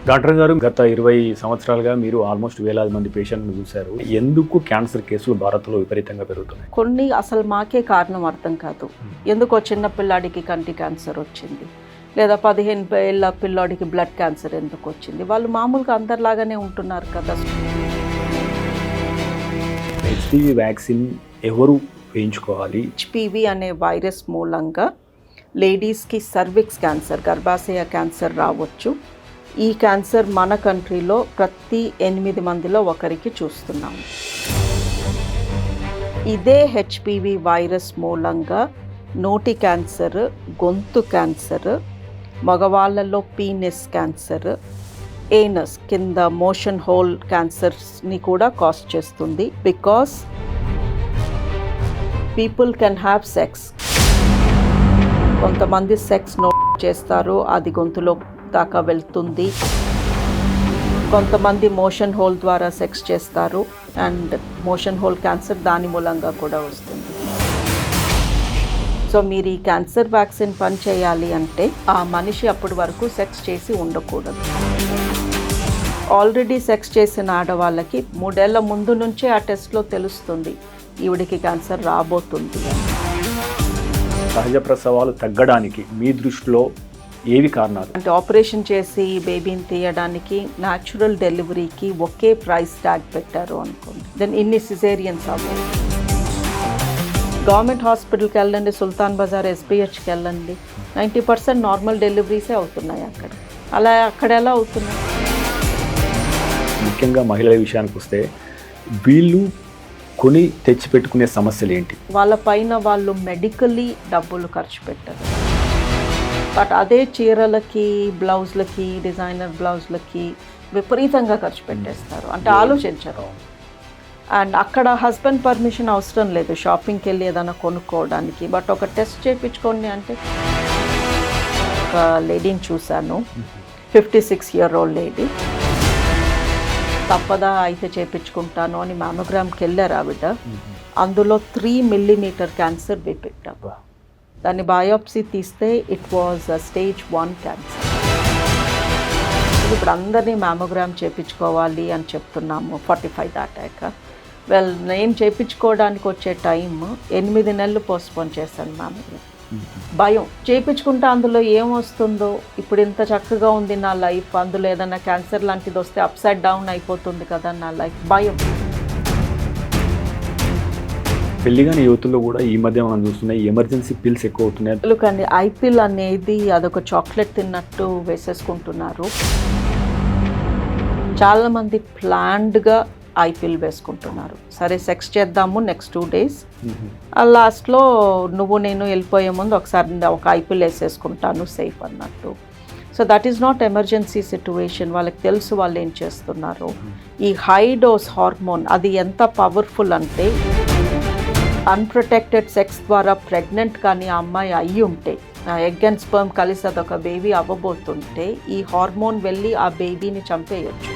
Doctor గారు గత 20 సంవత్సరాలుగా మీరు ఆల్మోస్ట్ వేలాది మంది పేషెంట్ను చూశారు. ఎందుకు క్యాన్సర్ కేసులు భారత్లో విపరీతంగా పెరుగుతున్నాయి? కొన్ని అసలు మాకే కారణం అర్థం కాదు. ఎందుకో చిన్న పిల్లాడికి కంటి క్యాన్సర్ వచ్చింది, లేదా 15 ఏళ్ళ పిల్లాడికి బ్లడ్ క్యాన్సర్ ఎందుకు వచ్చింది? వాళ్ళు మామూలుగా అందరిలాగానే ఉంటున్నారు కదా. హెచ్పివి వ్యాక్సిన్ ఎవరు వేయించుకోవాలి? హెచ్పివి అనే వైరస్ మూలంగా లేడీస్కి సర్విక్స్ క్యాన్సర్, గర్భాశయ క్యాన్సర్ రావచ్చు. ఈ క్యాన్సర్ మన కంట్రీలో ప్రతి 8 మందిలో ఒకరికి చూస్తున్నాము. ఇదే హెచ్పివి వైరస్ మూలంగా నోటి క్యాన్సర్, గొంతు క్యాన్సర్, మగవాళ్ళలో పీనిస్ క్యాన్సర్, ఏనస్ కింద మోషన్ హోల్ క్యాన్సర్స్ని కూడా కాజ్ చేస్తుంది. Because people can have sex. కొంతమంది సెక్స్ నోట్ చేస్తారు, అది గొంతులో దాకా వెళ్తుంది. కొంతమంది మోషన్ హోల్ ద్వారా సెక్స్ చేస్తారు అండ్ మోషన్ హోల్ క్యాన్సర్ దాని మూలంగా కూడా వస్తుంది. సో మీరు ఈ క్యాన్సర్ వ్యాక్సిన్ పని చేయాలి అంటే ఆ మనిషి అప్పటి వరకు సెక్స్ చేసి ఉండకూడదు. ఆల్రెడీ సెక్స్ చేసిన ఆడవాళ్ళకి 3 ఏళ్ల ముందు నుంచే ఆ టెస్ట్లో తెలుస్తుంది ఈవిడికి క్యాన్సర్ రాబోతుంది. సహజ ప్రసవాలు తగ్గడానికి మీ దృష్టిలో ఏవి కారణాలు? అంటే ఆపరేషన్ చేసి బేబీని తీయడానికి, న్యాచురల్ డెలివరీకి ఒకే ప్రైస్ ట్యాగ్ పెట్టారు అనుకోండి. దెన్ ఇన్ని సిజేరియన్స్ అవ్వవు. గవర్నమెంట్ హాస్పిటల్కి వెళ్ళండి, సుల్తాన్ బజార్ ఎస్బిహెచ్కి వెళ్ళండి, 90% నార్మల్ డెలివరీసే అవుతున్నాయి అక్కడ. అలా అక్కడ ఎలా అవుతున్నాయి? ముఖ్యంగా మహిళల విషయానికి వస్తే వీళ్ళు కొని తెచ్చిపెట్టుకునే సమస్యలు ఏంటి? వాళ్ళ పైన వాళ్ళు మెడికల్లీ డబ్బులు ఖర్చు పెట్టారు. బట్ అదే చీరలకి, బ్లౌజ్లకి, డిజైనర్ బ్లౌజ్లకి విపరీతంగా ఖర్చు పెట్టేస్తారు. అంటే ఆలోచించరు. అండ్ అక్కడ హస్బెండ్ పర్మిషన్ అవసరం లేదు షాపింగ్కి వెళ్ళి ఏదైనా కొనుక్కోవడానికి. బట్ ఒక టెస్ట్ చేయించుకోండి అంటే, ఒక లేడీని చూశాను, 56 year old లేడీ. తప్పదా అయితే చేయించుకుంటాను అని మ్యామోగ్రామ్కి వెళ్ళారు ఆవిడ. అందులో 3 millimeter క్యాన్సర్ పెట్టాము. దాన్ని బయోప్సీ తీస్తే ఇట్ వాజ్ stage 1 క్యాన్సర్. ఇప్పుడు అందరినీ మ్యామోగ్రామ్ చేయించుకోవాలి అని చెప్తున్నాము 45 దాటాక. నేను చేయించుకోవడానికి వచ్చే టైం 8 నెలలు పోస్ట్పోన్ చేశాను మ్యామోగ్రామ్. భయం. చేయించుకుంటే అందులో ఏమొస్తుందో, ఇప్పుడు ఇంత చక్కగా ఉంది నా లైఫ్, అందులో ఏదైనా క్యాన్సర్ లాంటిది వస్తే అప్సైడ్ డౌన్ అయిపోతుంది కదా నా లైఫ్, భయం. పెళ్లిగాని యువతుల్లో కూడా ఈ మధ్య మనం చూస్తున్నాయి ఎమర్జెన్సీ పిల్స్ ఎక్కువ అవుతున్నాయి. ఎందుకండి ఐపిల్ అనేది అదొక చాక్లెట్ తిన్నట్టు వేసేసుకుంటున్నారు. చాలామంది ప్లాన్డ్గా ఐపిల్ వేసుకుంటున్నారు. సరే సెక్స్ చేద్దాము నెక్స్ట్ 2 days, లాస్ట్లో నువ్వు నేను వెళ్ళిపోయే ముందు ఒకసారి ఒక ఐపిల్ వేసేసుకుంటాను సేఫ్ అన్నట్టు. So that is not emergency situation. వాళ్ళకి తెలుసు వాళ్ళు ఏం చేస్తున్నారు. ఈ హై డోస్ హార్మోన్ అది ఎంత పవర్ఫుల్ అంటే, అన్ప్రొటెక్టెడ్ సెక్స్ ద్వారా ప్రెగ్నెంట్ కానీ ఆ అమ్మాయి అయ్యి ఉంటే, ఎగ్ అండ్ స్పర్మ్ కలిసి అదొక బేబీ అవ్వబోతుంటే, ఈ హార్మోన్ వెళ్ళి ఆ బేబీని చంపేయచ్చు.